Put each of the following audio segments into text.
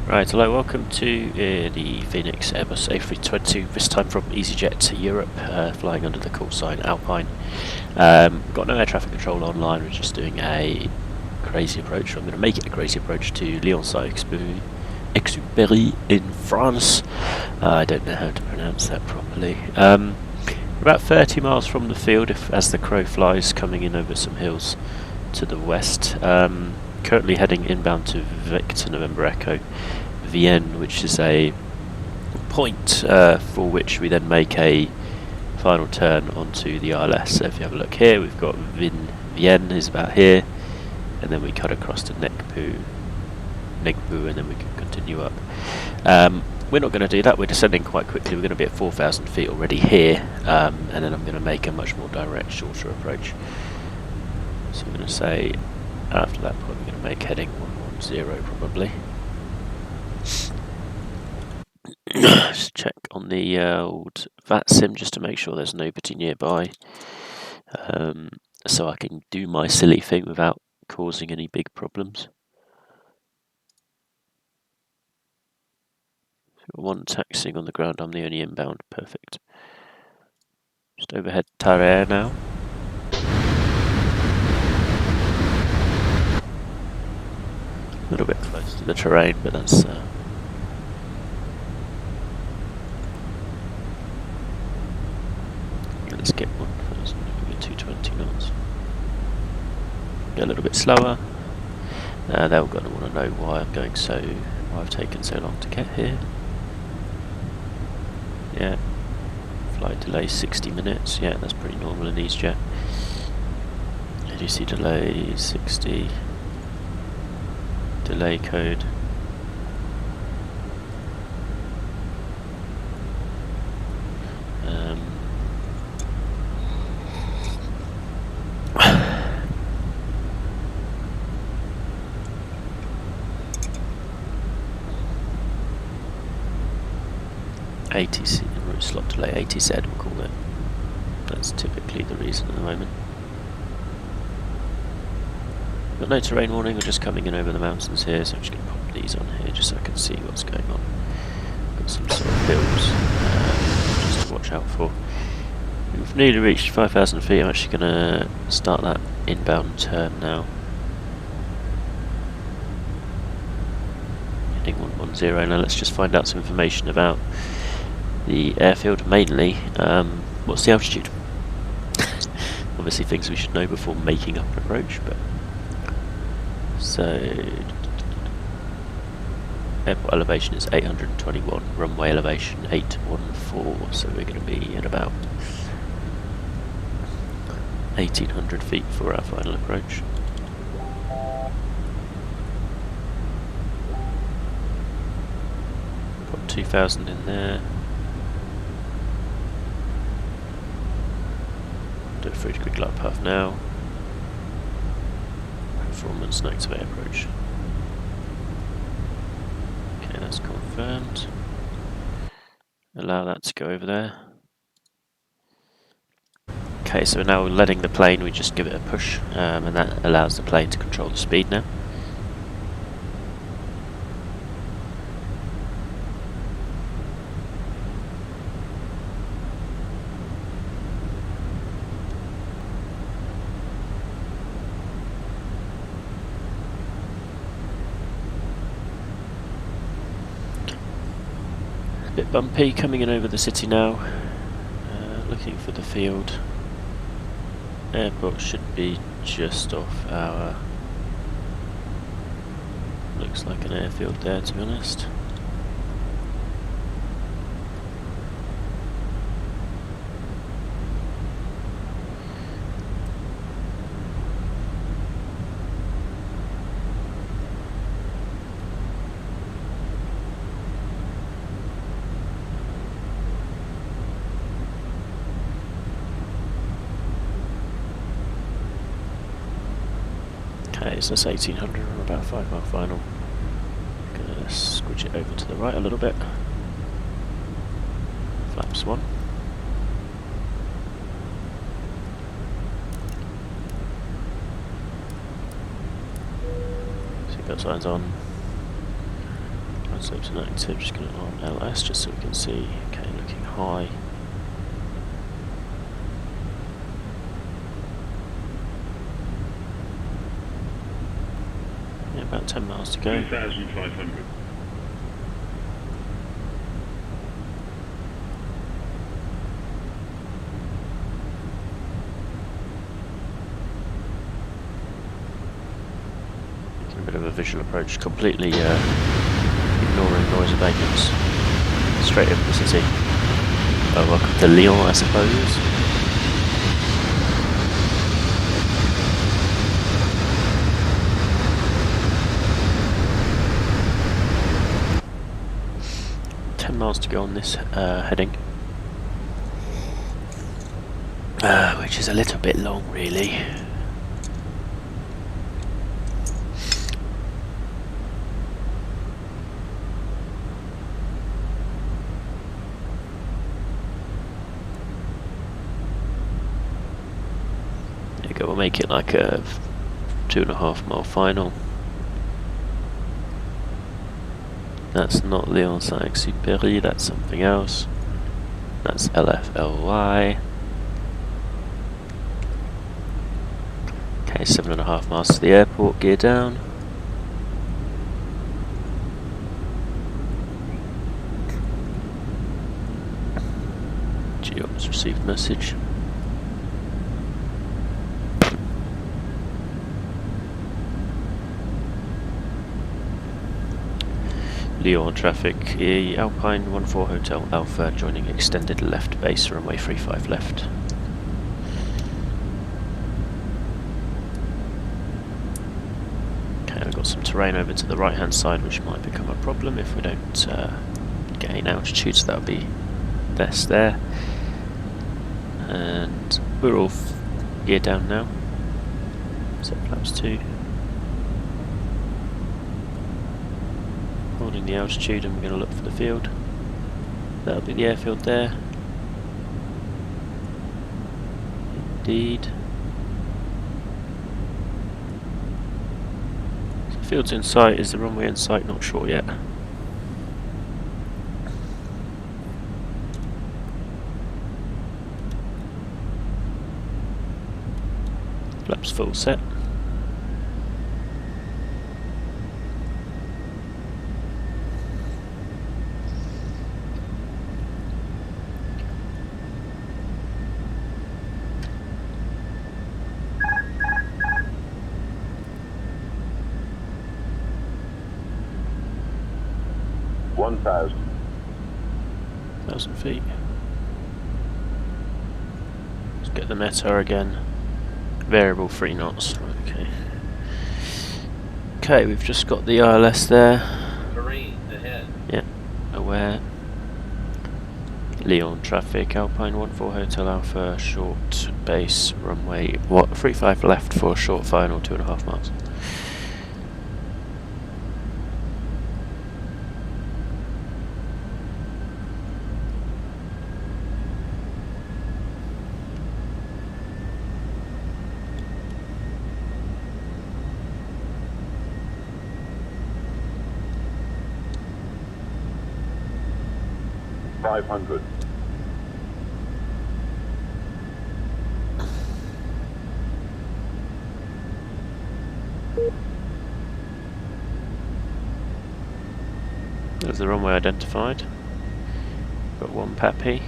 Right, hello, welcome to the Fenix Airbus A320, this time from EasyJet to Europe, flying under the call sign Alpine. We've got no air traffic control online, we're just doing a crazy approach. I'm going to make it a crazy approach to Lyon St Exupery in France. I don't know how to pronounce that properly. We're about 30 miles from the field as the crow flies, coming in over some hills to the west. Currently heading inbound to Victor November Echo Vienne, which is a point for which we then make a final turn onto the ILS. So if you have a look here, we've got Vienne is about here, and then we cut across to Negbu, and then we can continue up. We're not going to do that, we're descending quite quickly. We're going to be at 4,000 feet already here, and then I'm going to make a much more direct, shorter approach. So I'm going to say after that point we're going to make heading 110 probably. Just check on the old VAT sim just to make sure there's nobody nearby, so I can do my silly thing without causing any big problems. One taxiing on the ground, I'm the only inbound, perfect. Just overhead Tarare now. A little bit close to the terrain, but that's let's get one first. Get 220 knots. Get a little bit slower. They're going to want to know why I've taken so long to get here. Yeah, flight delay 60 minutes. Yeah, that's pretty normal in EasyJet. ADC delay 60. Delay code. ATC, route slot delay, ATZ we'll call it. That's typically the reason at the moment. Got no terrain warning, we're just coming in over the mountains here, so I'm just going to pop these on here just so I can see what's going on. Got some sort of hills just to watch out for. We've nearly reached 5,000 feet, I'm actually going to start that inbound turn now. Heading 110, now let's just find out some information about the airfield, mainly what's the altitude. Obviously things we should know before making up an approach, but so airport elevation is 821, runway elevation 814, so we're going to be at about 1,800 feet for our final approach. Put 2,000 in there. Do a 3-degree glide path now. Performance and activate approach. Okay, that's confirmed. Allow that to go over there. Okay, so now we're letting the plane, we just give it a push, and that allows the plane to control the speed now. Bit bumpy, coming in over the city now, looking for the field. Airport should be just off our, looks like an airfield there to be honest. Okay, so that's 1,800, we're about 5 mile final. Gonna squidge it over to the right a little bit. Flaps 1. Seatbelt signs on. Translates an active, just going to on LS just so we can see. Okay, looking high. Yeah, about 10 miles to go. 2,500. A bit of a visual approach, completely ignoring noise abatements. Straight over the city. Oh, welcome to Lyon, I suppose. Miles to go on this heading, which is a little bit long, really. There you go, we'll make it like a 2.5 mile final. That's not Lyon St Exupery, that's something else. That's LFLL. Okay, 7.5 miles to the airport, gear down. GOPS received message. Lyon traffic, Alpine 14 Hotel Alpha joining extended left base, runway 35 left. Okay, we've got some terrain over to the right hand side which might become a problem if we don't gain altitude, so that'll be best there. And we're all gear down now. Set flaps 2. Holding the altitude, and we're going to look for the field. That'll be the airfield there. Indeed. So the field's in sight. Is the runway in sight? Not sure yet. Flaps full set. Thousand feet. Let's get the METAR again. Variable 3 knots. Okay. Okay, we've just got the ILS there. Marine ahead. Yeah, aware. Lyon traffic, Alpine 14 Hotel Alpha, short base, runway 35 left for a short final, 2.5 miles. There's the runway identified. Got one PAPI.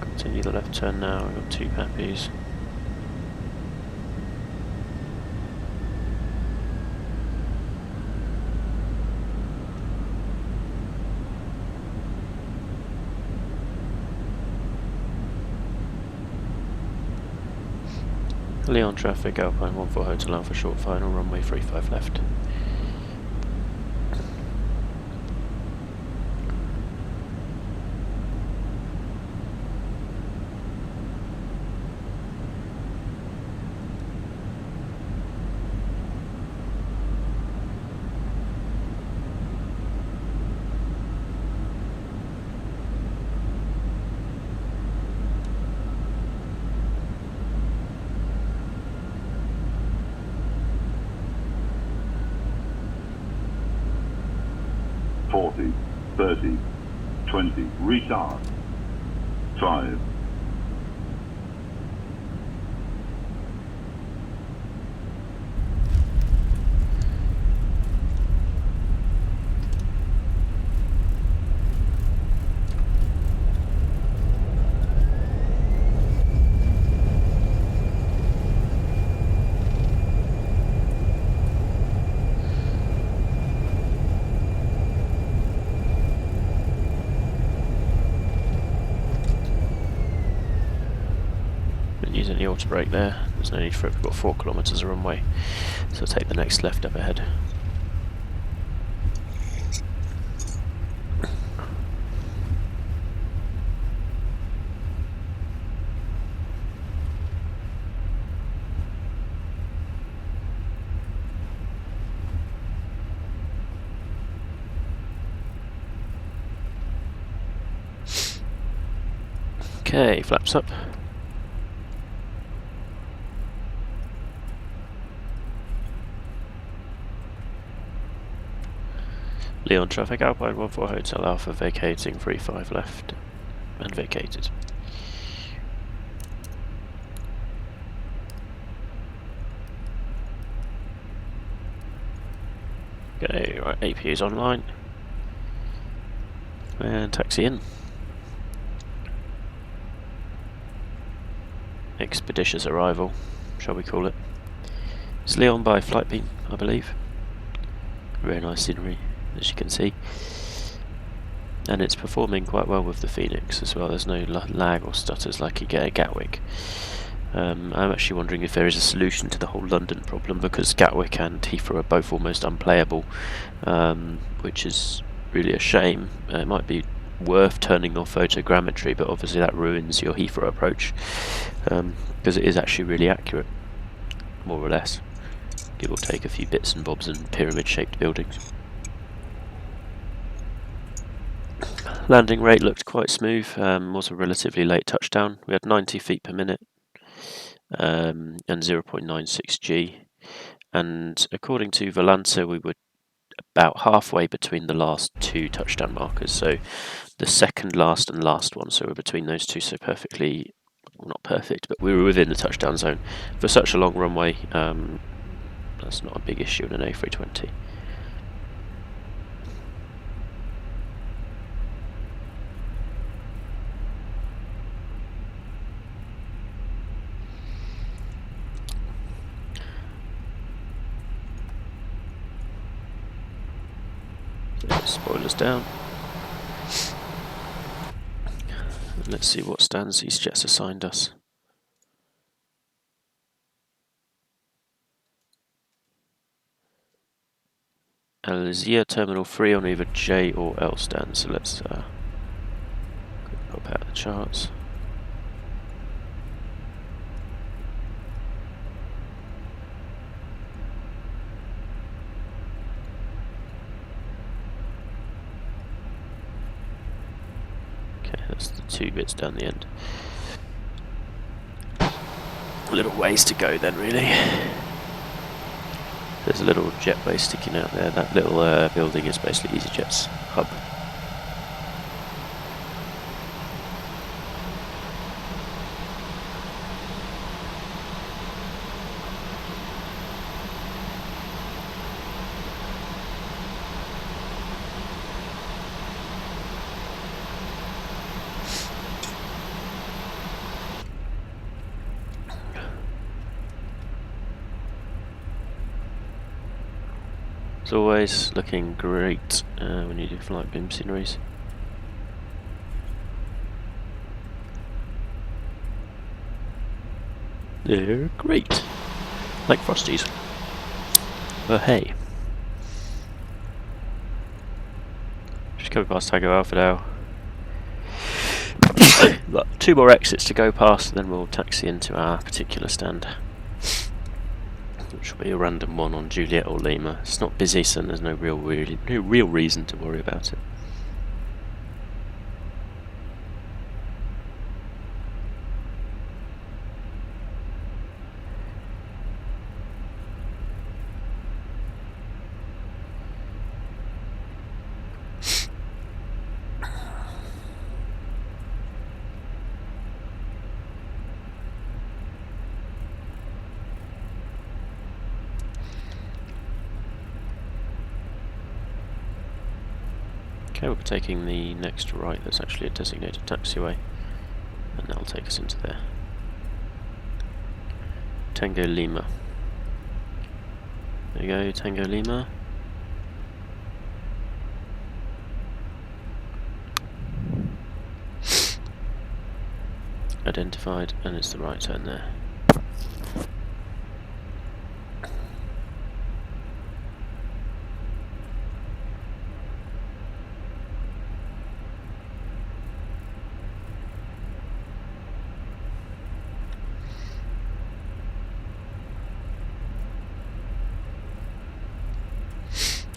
Continue the left turn now, we've got 2 PAPIs. Lyon traffic, Alpine 14 Hotel Alpha, short final, runway 35 left. 30, 20, retard. 5. Using the auto brake there, there's no need for it, we've got 4 kilometres of runway, so I'll take the next left up ahead. Okay, flaps up. Lyon traffic, Alpine 14 Hotel Alpha vacating 35 left and vacated. Okay, right, AP is online and taxi in. Expeditious arrival, shall we call it. It's Lyon by flight beam, I believe. Very nice scenery, as you can see. And it's performing quite well with the Fenix as well. There's no lag or stutters like you get at Gatwick. I'm actually wondering if there is a solution to the whole London problem, because Gatwick and Heathrow are both almost unplayable, which is really a shame. It might be worth turning off photogrammetry, but obviously that ruins your Heathrow approach, because it is actually really accurate, more or less, give or take a few bits and bobs and pyramid-shaped buildings. Landing rate looked quite smooth, was a relatively late touchdown. We had 90 feet per minute and 0.96 G, and according to Volanta we were about halfway between the last 2 touchdown markers, so the second last and last one, so we're between those two, so perfectly, well, not perfect, but we were within the touchdown zone. For such a long runway, that's not a big issue in an A320. Spoilers down. Let's see what stands these jets assigned us. Alzia Terminal 3 on either J or L stand, so let's pop out the charts. That's the 2 bits down the end. A little ways to go then, really. There's a little jetway sticking out there. That little building is basically EasyJet's hub. As always, looking great when you do flight beam sceneries. They're great, like Frosties. But hey, just coming past Tango Alpha now. Got 2 more exits to go past, then we'll taxi into our particular stand, which will be a random one on Juliet or Lima. It's not busy, so there's no real reason to worry about it. Okay, we'll be taking the next right. That's actually a designated taxiway, and that'll take us into there. Tango Lima. There you go, Tango Lima. Identified, and it's the right turn there.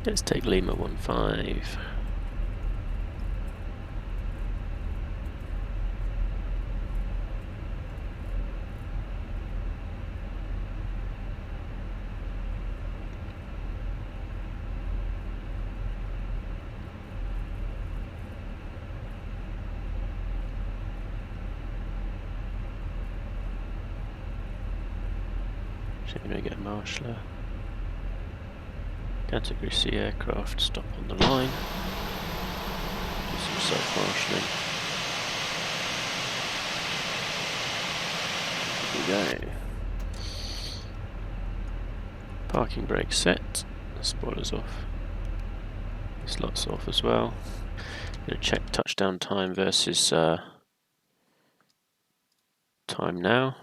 Let's take Lima 15. Should we get a marshaller? Category C aircraft, stop on the line. Do some self-marshalling. Here we go. Parking brake set. Spoilers off. Slots off as well. Gonna check touchdown time versus time now.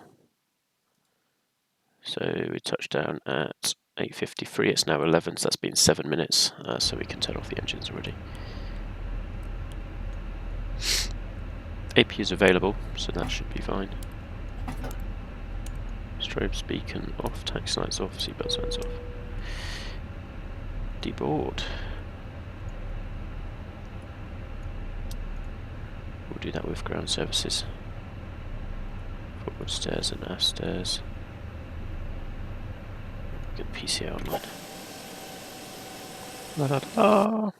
So we touched down at 8:53. It's now 11, so that's been 7 minutes. So we can turn off the engines already. AP is available, so that should be fine. Strobes beacon off, taxi lights off, seatbelt signs off. Deboard. We'll do that with ground services. Forward stairs and aft stairs. Get PCA online. La da da.